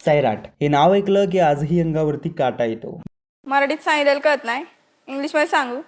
सैराट हे नाव ऐकलं की आजही अंगावरती काटा येतो. मराठीत सांगितलेलं कळत नाही, इंग्लिशमध्ये सांगू.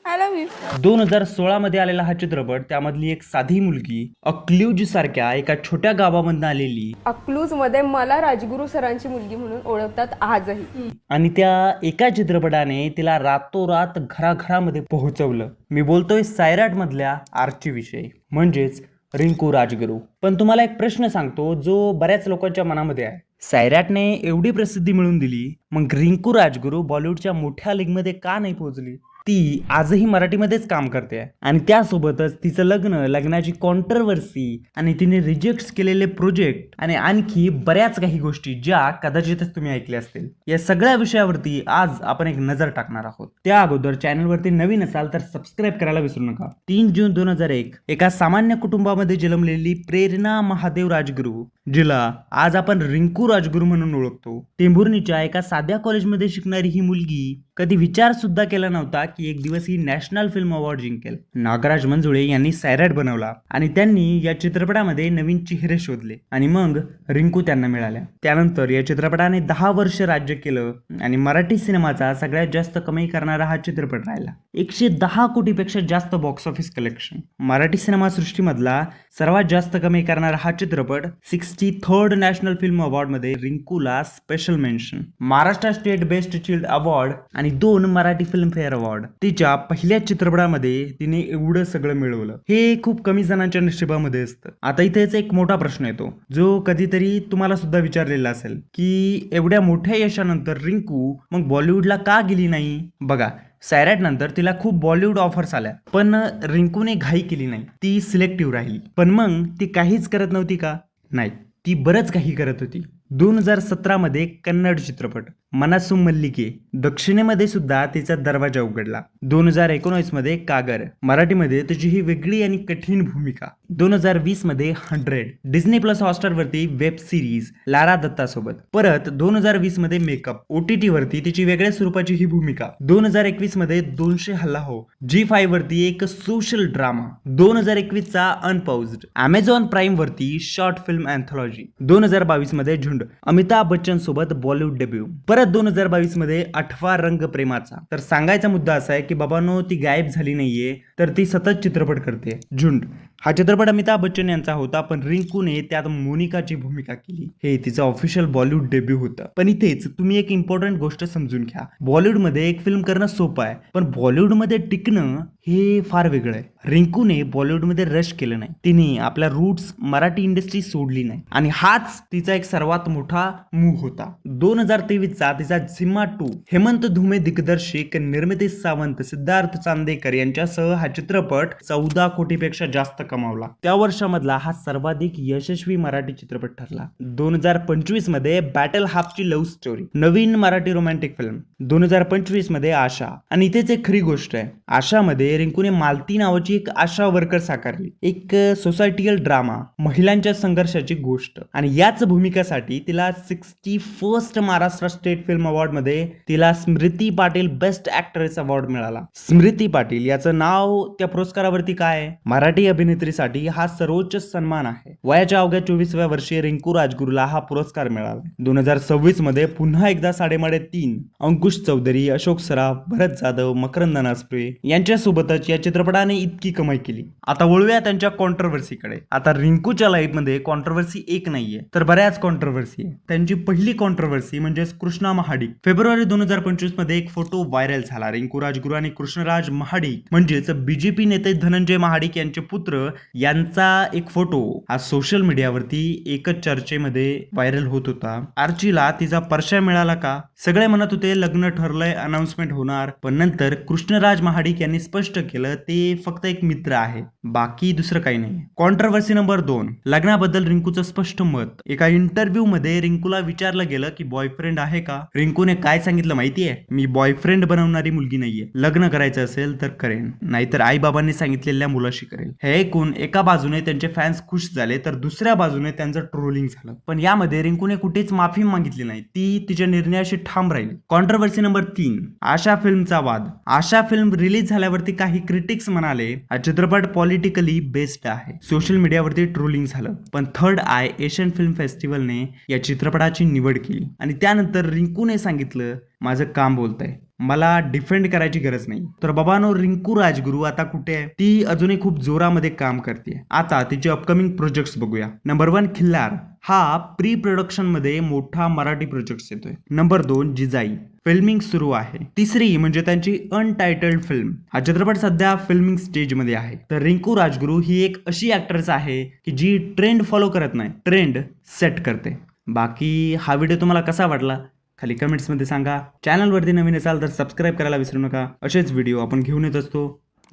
I love you. 2016 मध्ये आलेला हा चित्रपट, त्यामधली एक साधी मुलगी अक्ल्यूज सारख्या एका छोट्या गावामधून आलेली अकलूज मध्ये मला राजगुरू सरांची मुलगी म्हणून ओळखतात आजही. आणि त्या एका चित्रपटाने तिला रातोरात घराघरामध्ये पोहोचवलं. मी बोलतोय सैराट मधल्या आर्ची विषयी, म्हणजेच रिंकू राजगुरू. पण तुम्हाला एक प्रश्न सांगतो जो बऱ्याच लोकांच्या मनामध्ये आहे. सैराटने एवढी प्रसिद्धी मिळवून दिली, मग रिंकू राजगुरू बॉलिवूडच्या मोठ्या लीगमध्ये का नाही पोहोचली? ती आजही मराठीमध्येच काम करते आणि त्यासोबतच तिचं लग्नाची कॉन्ट्रोवर्सी आणि तिने रिजेक्ट केलेले प्रोजेक्ट आणि आणखी बऱ्याच काही गोष्टी ज्या कदाचितच तुम्ही ऐकल्या असतील. या सगळ्या विषयावरती आज आपण एक नजर टाकणार आहोत. त्या अगोदर चॅनलवरती नवीन असाल तर सबस्क्राईब करायला विसरू नका. 3 जून 2001 एका सामान्य कुटुंबामध्ये जन्मलेली प्रेरणा महादेव राजगुरू, जिला आज आपण रिंकू राजगुरू म्हणून ओळखतो, टेंभुर्णीच्या एका साध्या कॉलेजमध्ये शिकणारी ही मुलगी कधी विचार सुद्धा केला नव्हता की एक दिवस ही नॅशनल फिल्म अवॉर्ड जिंकेल. नागराज मंजुळे यांनी सैराट बनवला आणि त्यांनी या चित्रपटामध्ये नवीन चेहरे शोधले आणि मग रिंकू त्यांना मिळाल्या. त्यानंतर या चित्रपटाने 10 वर्ष राज्य केलं आणि मराठी सिनेमाचा सगळ्यात जास्त कमाई करणारा हा चित्रपट राहिला. 110 कोटीपेक्षा जास्त बॉक्स ऑफिस कलेक्शन. मराठी सिनेमा सृष्टीमधला सर्वात जास्त कमाई करणारा हा चित्रपट 63rd नॅशनल फिल्म अवॉर्ड मध्ये रिंकूला special mention, Maharashtra state best child award आणि 2 मराठी फिल्म फेअर अवॉर्ड. तिच्या पहिल्या चित्रपटामध्ये तिने एवढं सगळं मिळवलं. हे खूप कमी जणांच्या नशिबामध्ये असतं. आता इथेच एक मोठा प्रश्न येतो जो कधीतरी तुम्हाला सुद्धा विचारलेला असेल की एवढ्या मोठ्या यशानंतर रिंकू मग बॉलिवूडला का गेली नाही? बघा, सैराट नंतर तिला खूप बॉलिवूड ऑफर्स आल्या, पण रिंकूने घाई केली नाही. ती सिलेक्टिव्ह राहिली. पण मग ती काहीच करत नव्हती का? नाही, ती बरंच काही करत होती. 2017 मध्ये कन्नड चित्रपट मनासू मल्लिके, दक्षिणेमध्ये सुद्धा तिचा दरवाजा उघडला. 2019 मध्ये कागर, मराठीमध्ये तिची ही वेगळी आणि कठीण भूमिका. 2020 मध्ये 100, डिस्नी प्लस हॉटस्टार वरती वेब सिरीज लारा दत्ता सोबत. परत 2020 मध्ये मेकअप, OTT वरती तिची वेगळ्या स्वरूपाची ही भूमिका. 2021 मध्ये 200 हल्ला हो, G5 वरती एक सोशल ड्रामा. 2021 चा अनपाउज्ड, अमेझॉन प्राईम वरती शॉर्ट फिल्म अँथॉलॉजी. 2022 मध्ये झुंड, अमिताभ बच्चन सोबत बॉलिवूड डेब्यू. परत 2022 मध्ये 8वा रंग प्रेमाचा. तर सांगायचा मुद्दा असा आहे की बाबांनो, ती गायब झाली नाहीये, तर ती सतत चित्रपट करते. झुंड हा चित्रपट अमिताभ बच्चन यांचा होता, पण रिंकूने त्यात मोनिकाची भूमिका केली. हे तिचं ऑफिशियल बॉलिवूड डेब्यू होतं. पण इथेच तुम्ही एक इम्पॉर्टंट गोष्ट समजून घ्या. बॉलिवूडमध्ये एक फिल्म करणं सोपं आहे, पण बॉलिवूडमध्ये टिकणं हे फार वेगळं आहे. रिंकूने बॉलिवूडमध्ये रश केलं नाही. तिने आपल्या रूट्स मराठी इंडस्ट्री सोडली नाही आणि हाच तिचा एक सर्वात मोठा मूव्ह होता. 2023 चा तिचा झिम्मा 2 हेमंत धुमे दिग्दर्शिक, निर्मिती सावंत, सिद्धार्थ चांदेकर यांच्यासह हा चित्रपट 14 कोटीपेक्षा जास्त कमावला. त्या वर्षामधला हा सर्वाधिक यशस्वी मराठी चित्रपट ठरला. 2025 मध्ये बॅटल हाफची लव्ह स्टोरी, नवीन मराठी रोमॅन्टिक फिल्म. 2025 मध्ये आशा. आणि इथेच एक खरी गोष्ट आहे, आशामध्ये रिंकूने मालती नावाची एक आशा वर्कर साकारली. एक सोसायटीयल ड्रामा, महिलांच्या संघर्षाची गोष्ट. आणि याच भूमिकेसाठी तिला 61st Maharashtra state film award मध्ये तिला स्मृती पाटील बेस्ट ऍक्ट्रेस अवॉर्ड मिळाला. स्मृती पाटील याचं नाव त्या पुरस्कारावरती काय आहे? मराठी अभिनेत्रीसाठी हा सर्वोच्च सन्मान आहे. वयाच्या अवघ्या 24व्या वर्षी रिंकू राजगुरूला हा पुरस्कार मिळाला. 2026 मध्ये पुन्हा एकदा 3.5 अंकुश चौधरी, अशोक सराफ, भरत जाधव, मकरंद नासपुरे यांच्यासोबतच या चित्रपटाने इतकी कमाई केली. आता वळूया त्यांच्या कॉन्ट्रोवर्सीकडे. आता रिंकूच्या लाईफ मध्ये कॉन्ट्रोवर्सी एक नाहीये, तर बऱ्याच कॉन्ट्रोवर्सी आहे. त्यांची पहिली कॉन्ट्रोवर्सी म्हणजे कृष्णा महाडिक. फेब्रुवारी 2025 मध्ये एक फोटो व्हायरल झाला. रिंकू राजगुरू आणि कृष्णराज महाडिक म्हणजेच बीजेपी नेते धनंजय महाडिक यांचे पुत्र यांचा एक फोटो हा सोशल मीडियावरती एकच चर्चेमध्ये व्हायरल होत होता. आर्चीला तिचा परशा मिळाला का? सगळे म्हणत होते लग्न ठरलंय, अनाउन्समेंट होणार. पण नंतर कृष्णराज महाडिक यांनी स्पष्ट केलं ते फक्त एक मित्र आहे, बाकी दुसरं काही नाही. कॉन्ट्रोवर्सी नंबर 2, लग्नाबद्दल रिंकूचं स्पष्ट मत. एका इंटरव्ह्यू मध्ये रिंकूला विचारलं गेलं की बॉयफ्रेंड आहे का? रिंकूने काय सांगितलं माहितीये? मी बॉयफ्रेंड बनवणारी मुलगी नाहीये. लग्न करायचं असेल तर करेन, नाहीतर आई बाबांनी सांगितलेल्या मुलाशी करेल. हे ऐकून एका बाजूने त्यांचे फॅन्स खुश झाले तर दुसऱ्या बाजूने त्यांचं ट्रोलिंग झालं. पण यामध्ये रिंकूने कुठेच माफी मागितली नाही. ती तिच्या निर्णयाशी ठाम राहिली. कॉन्ट्रोवर्सी नंबर 3, आशा फिल्मचा वाद. आशा फिल्म रिलीज झाल्यावरती काही क्रिटिक्स म्हणाले हा चित्रपट पॉलिटिकली बेस्ड आहे. सोशल मीडियावरती ट्रोलिंग झालं. पण थर्ड आय एशियन फिल्म फेस्टिवलने या चित्रपटाची निवड केली आणि त्यानंतर रिंकूने सांगितलं माझं काम बोलतंय, मला डिफेंड करायची गरज नाही. तर बाबांनो, रिंकू राजगुरू आता कुठे आहे? ती अजूनही खूप जोरामध्ये काम करते. आता तिचे अपकमिंग प्रोजेक्ट्स बघूया. नंबर 1 खिल्लार, हा प्री प्रोडक्शन मध्ये मोठा मराठी प्रोजेक्ट येतोय. नंबर 2 जिजाई, फिल्मिंग सुरू आहे. तिसरी म्हणजे त्यांची अनटायटल्ड फिल्म. हा चित्रपट सध्या फिल्मिंग स्टेज मध्ये आहे. तर रिंकू राजगुरू ही एक अशी ऍक्ट्रेस आहे की जी ट्रेंड फॉलो करत नाही, ट्रेंड सेट करते. बाकी हा व्हिडिओ तुम्हाला कसा वाटला खाली कमेंट्समध्ये सांगा. चॅनलवरती नवीन असाल तर सबस्क्राईब करायला विसरू नका. असेच व्हिडिओ आपण घेऊन येत असतो.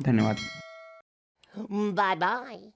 धन्यवाद. Bye bye.